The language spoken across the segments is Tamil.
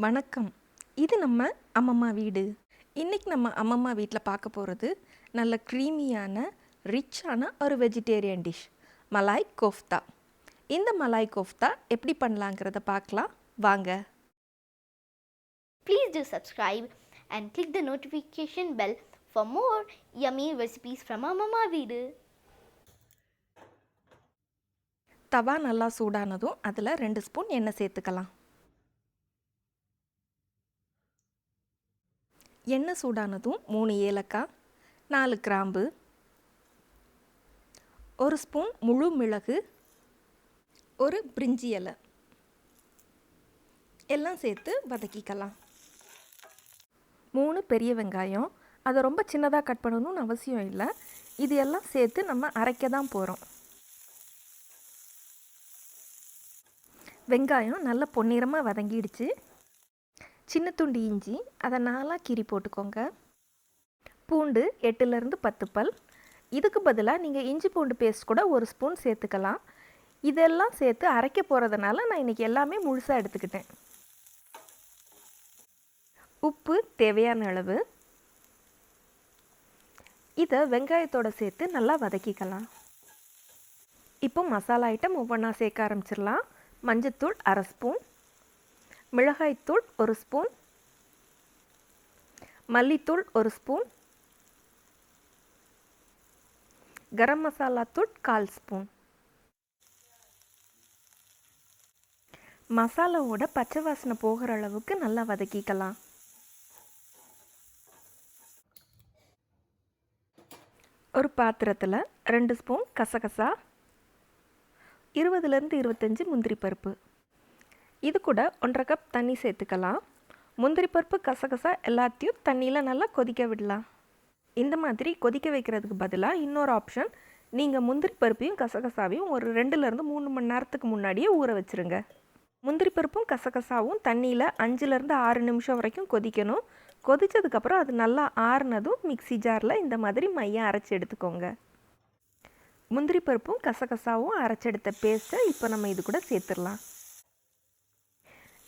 வணக்கம். இது நம்ம அம்மம்மா வீடு. இன்றைக்கி நம்ம அம்மம்மா வீட்டில் பார்க்க போகிறது நல்ல க்ரீமியான ரிச்சான ஒரு வெஜிடேரியன் டிஷ், மலாய் கோஃப்தா. இந்த மலாய் கோஃப்தா எப்படி பண்ணலாங்கிறத பார்க்கலாம் வாங்க. Please do subscribe and click the notification bell for more yummy recipes from Mama Veedu. தவா நல்லா சூடானதும் அதில் 2 ஸ்பூன் எண்ணெய் சேர்த்துக்கலாம். எண்ணெய் சூடானதும் 3 ஏலக்காய், 4 கிராம்பு, 1 ஸ்பூன் முழு மிளகு, 1 பிரிஞ்சி இலை எல்லாம் சேர்த்து வதக்கிக்கலாம். 3 பெரிய வெங்காயம், அதை ரொம்ப சின்னதாக கட் பண்ணணும்னு அவசியம் இல்லை. இது எல்லாம் சேர்த்து நம்ம அரைக்க தான் போகிறோம். வெங்காயம் நல்ல பொன்னிறமாக வதங்கிடுச்சு. சின்ன துண்டு இஞ்சி, அதை 4 கீறி போட்டுக்கோங்க. பூண்டு 8லேருந்து 10 பல். இதுக்கு பதிலாக நீங்கள் இஞ்சி பூண்டு பேஸ்ட் கூட 1 ஸ்பூன் சேர்த்துக்கலாம். இதெல்லாம் சேர்த்து அரைக்க போகிறதுனால நான் இன்றைக்கி எல்லாமே முழுசாக எடுத்துக்கிட்டேன். உப்பு தேவையான அளவு. இதை வெங்காயத்தோடு சேர்த்து நல்லா வதக்கிக்கலாம். இப்போ மசாலா ஐட்டம் ஒவ்வொன்றா சேர்க்க ஆரம்பிச்சிடலாம். மஞ்சத்தூள் 1/2 ஸ்பூன், மிளகாய்த்தூள் 1 ஸ்பூன், மல்லித்தூள் 1 ஸ்பூன், கரம் மசாலா தூள் 1/4 ஸ்பூன். மசாலாவோட பச்சை வாசனை போகிற அளவுக்கு நல்லா வதக்கிக்கலாம். ஒரு பாத்திரத்தில் 2 ஸ்பூன் கசகசா, 20லேருந்து 25 முந்திரி பருப்பு, இது கூட 1/2 கப் தண்ணி சேர்த்துக்கலாம். முந்திரி பருப்பு கசகசா எல்லாத்தையும் தண்ணியில் நல்லா கொதிக்க விடலாம். இந்த மாதிரி கொதிக்க வைக்கிறதுக்கு பதிலாக இன்னொரு ஆப்ஷன், நீங்கள் முந்திரி பருப்பையும் கசகசாவையும் ஒரு 2லேருந்து 3 மணி நேரத்துக்கு முன்னாடியே ஊற வச்சுருங்க. முந்திரி பருப்பும் கசகசாவும் தண்ணியில் 5லேருந்து 6 நிமிஷம் வரைக்கும் கொதிக்கணும். கொதித்ததுக்கப்புறம் அது நல்லா ஆறுனதும் மிக்ஸி ஜாரில் இந்த மாதிரி மையம் அரைச்சி எடுத்துக்கோங்க. முந்திரி பருப்பும் கசகசாவும் அரைச்செடுத்த பேஸ்ட்டை இப்போ நம்ம இது கூட சேர்த்துடலாம்.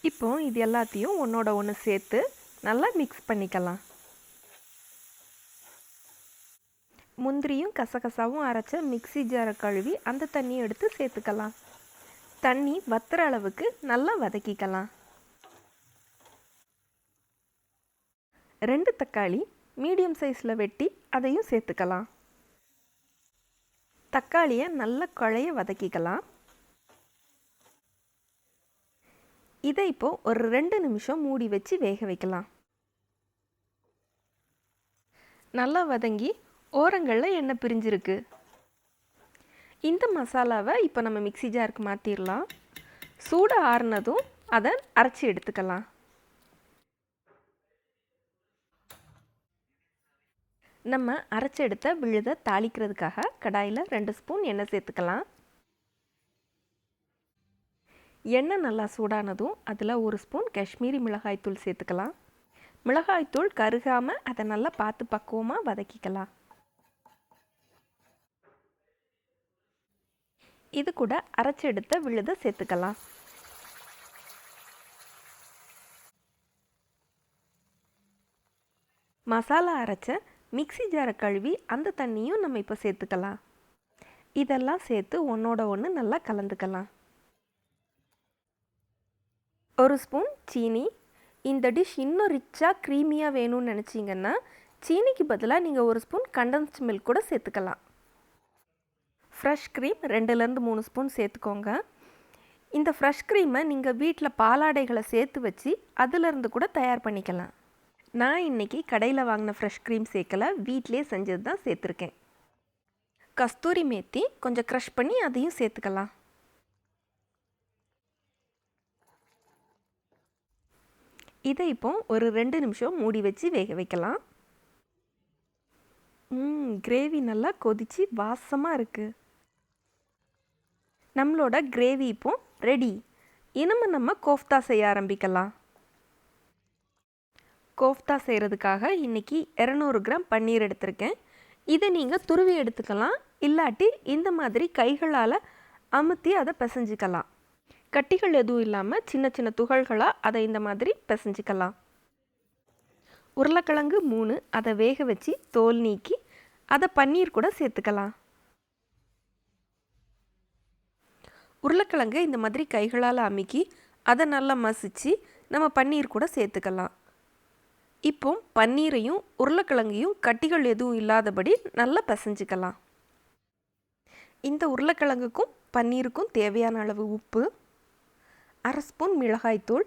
இப்போ இது எல்லாத்தையும் ஒன்றோட ஒன்று சேர்த்து நல்லா மிக்ஸ் பண்ணிக்கலாம். முந்திரியும் கசகசாவும் அரைச்ச மிக்ஸி ஜாரை கழுவி அந்த தண்ணியை எடுத்து சேர்த்துக்கலாம். தண்ணி வத்துற அளவுக்கு நல்லா வதக்கிக்கலாம். 2 தக்காளி மீடியம் சைஸில் வெட்டி அதையும் சேர்த்துக்கலாம். தக்காளியை நல்லா குழைய வதக்கிக்கலாம். இதை இப்போ ஒரு 2 நிமிஷம் மூடி வச்சு வேக வைக்கலாம். நல்லா வதங்கி ஓரங்களில் எண்ணெய் பிரிஞ்சிருக்கு. இந்த மசாலாவை இப்போ நம்ம மிக்ஸி ஜாருக்கு மாற்றிடலாம். சூடு ஆறுனதும் அதை அரைச்சி எடுத்துக்கலாம். நம்ம அரைச்செடுத்த விழுதை தாளிக்கிறதுக்காக கடாயில் 2 ஸ்பூன் எண்ணெய் சேர்த்துக்கலாம். எண்ணெய் நல்லா சூடானதும் அதில் 1 ஸ்பூன் காஷ்மீரி மிளகாய்த்தூள் சேர்த்துக்கலாம். மிளகாய்த்தூள் கருகாமல் அதை நல்லா பார்த்து பக்குவமாக வதக்கிக்கலாம். இது கூட அரைச்செடுத்த விழுதை சேர்த்துக்கலாம். மசாலா அரைச்ச மிக்ஸி ஜாரை கழுவி அந்த தண்ணியும் நம்ம இப்போ சேர்த்துக்கலாம். இதெல்லாம் சேர்த்து ஒன்றோட ஒன்று நல்லா கலந்துக்கலாம். 1 ஸ்பூன் சீனி. இந்த டிஷ் இன்னும் ரிச்சாக க்ரீமியாக வேணும்னு நினச்சிங்கன்னா சீனிக்கு பதிலாக நீங்கள் 1 ஸ்பூன் கண்டென்ஸ்ட் மில்க் கூட சேர்த்துக்கலாம். ஃப்ரெஷ் க்ரீம் 2லேருந்து 3 ஸ்பூன் சேர்த்துக்கோங்க. இந்த ஃப்ரெஷ் க்ரீமை நீங்கள் வீட்டில் பாலாடைகளை சேர்த்து வச்சு அதிலிருந்து கூட தயார் பண்ணிக்கலாம். நான் இன்றைக்கி கடையில் வாங்கின ஃப்ரெஷ் க்ரீம் சேர்க்கலை, வீட்டிலே செஞ்சது தான் சேர்த்துருக்கேன். கஸ்தூரி மேத்தி கொஞ்சம் க்ரஷ் பண்ணி அதையும் சேர்த்துக்கலாம். இதை இப்போ ஒரு 2 நிமிஷம் மூடி வச்சு வேக வைக்கலாம். கிரேவி நல்லா கொதிச்சு வாசமாக இருக்குது. நம்மளோட கிரேவி இப்போ ரெடி. இனிமே நம்ம கோஃப்தா செய்ய ஆரம்பிக்கலாம். கோஃப்தா செய்கிறதுக்காக இன்றைக்கி 200 கிராம் பன்னீர் எடுத்திருக்கேன். இதை நீங்கள் துருவி எடுத்துக்கலாம், இல்லாட்டி இந்த மாதிரி கைகளால் அமுத்தி அதை பிசைஞ்சிக்கலாம். கட்டிகள் எதுவும் இல்லாமல் சின்ன சின்ன துகள்களாக அதை இந்த மாதிரி பிசைஞ்சிக்கலாம். உருளைக்கிழங்கு 3 அதை வேக வச்சு தோல் நீக்கி அதை பன்னீர் கூட சேர்த்துக்கலாம். உருளைக்கிழங்கு இந்த மாதிரி கைகளால் அமுக்கி அதை நல்லா மசிச்சு நம்ம பன்னீர் கூட சேர்த்துக்கலாம். இப்போ பன்னீரையும் உருளைக்கிழங்கையும் கட்டிகள் எதுவும் இல்லாதபடி நல்லா பிசைஞ்சிக்கலாம். இந்த உருளைக்கிழங்குக்கும் பன்னீருக்கும் தேவையான அளவு உப்பு, 1/2 ஸ்பூன் மிளகாய்த்தூள்,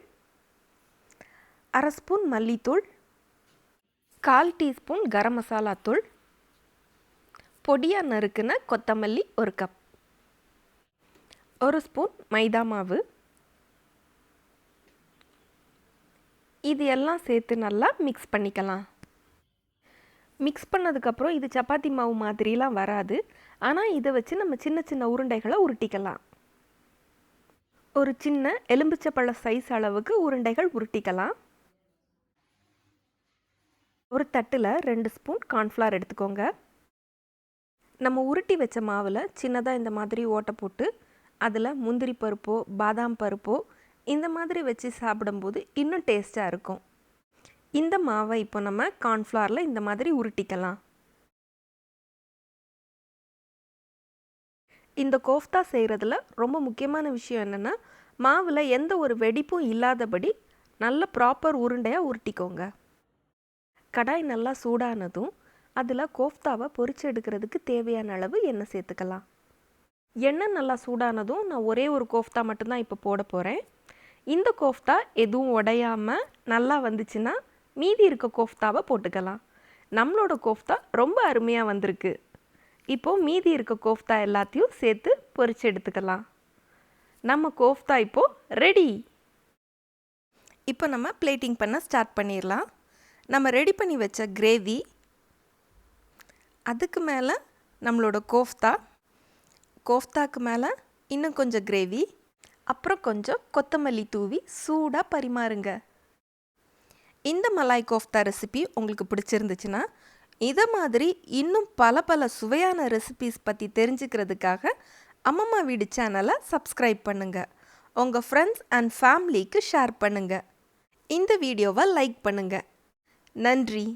1/2 ஸ்பூன் மல்லித்தூள், 1/4 டீஸ்பூன் கரம் மசாலா தூள், பொடியாக நறுக்குன கொத்தமல்லி 1 கப், 1 ஸ்பூன் மைதா மாவு. இது எல்லாம் சேர்த்து நல்லா மிக்ஸ் பண்ணிக்கலாம். மிக்ஸ் பண்ணதுக்கப்புறம் இது சப்பாத்தி மாவு மாதிரிலாம் வராது. ஆனால் இதை வச்சு நம்ம சின்ன சின்ன உருண்டைகளை உருட்டிக்கலாம். ஒரு சின்ன எலும்பிச்சப்பழ சைஸ் அளவுக்கு உருண்டைகள் உருட்டிக்கலாம். ஒரு தட்டில் 2 ஸ்பூன் கார்ன்ஃப்ளவர் எடுத்துக்கோங்க. நம்ம உருட்டி வச்ச மாவில் சின்னதாக இந்த மாதிரி ஓட்டை போட்டு அதில் முந்திரி பருப்போ பாதாம் பருப்போ இந்த மாதிரி வச்சு சாப்பிடும்போது இன்னும் டேஸ்ட்டாக இருக்கும். இந்த மாவை இப்போ நம்ம கார்ன்ஃப்ளவரில் இந்த மாதிரி உருட்டிக்கலாம். இந்த கோஃப்தா செய்கிறதுல ரொம்ப முக்கியமான விஷயம் என்னென்னா, மாவில் எந்த ஒரு வெடிப்பும் இல்லாதபடி நல்ல ப்ராப்பர் உருண்டையாக உருட்டிக்கோங்க. கடாய் நல்லா சூடானதும் அதில் கோஃப்தாவை பொரிச்சு எடுக்கிறதுக்கு தேவையான அளவு எண்ணெய் சேர்த்துக்கலாம். எண்ணெய் நல்லா சூடானதும் நான் ஒரே ஒரு கோஃப்தா மட்டும்தான் இப்போ போட போகிறேன். இந்த கோஃப்தா எதுவும் உடையாமல் நல்லா வந்துச்சுன்னா மீதி இருக்க கோஃப்தாவை போட்டுக்கலாம். நம்மளோட கோஃப்தா ரொம்ப அருமையாக வந்திருக்கு. இப்போது மீதி இருக்க கோஃப்தா எல்லாத்தையும் சேர்த்து பொரிச்சு எடுத்துக்கலாம். நம்ம கோஃப்தா இப்போது ரெடி. இப்போ நம்ம பிளேட்டிங் பண்ண ஸ்டார்ட் பண்ணிடலாம். நம்ம ரெடி பண்ணி வச்ச கிரேவி, அதுக்கு மேலே நம்மளோட கோஃப்தாக்கு மேலே இன்னும் கொஞ்சம் கிரேவி, அப்புறம் கொஞ்சம் கொத்தமல்லி தூவி சூடாக பரிமாறுங்க. இந்த மலாய் கோஃப்தா ரெசிபி உங்களுக்கு பிடிச்சிருந்துச்சுன்னா இதை மாதிரி இன்னும் பல சுவையான ரெசிபீஸ் பற்றி தெரிஞ்சுக்கிறதுக்காக அம்மம்மா வீடு சேனலை சப்ஸ்கிரைப் பண்ணுங்கள். உங்கள் ஃப்ரெண்ட்ஸ் அண்ட் ஃபேமிலிக்கு ஷேர் பண்ணுங்கள். இந்த வீடியோவை லைக் பண்ணுங்கள். நன்றி.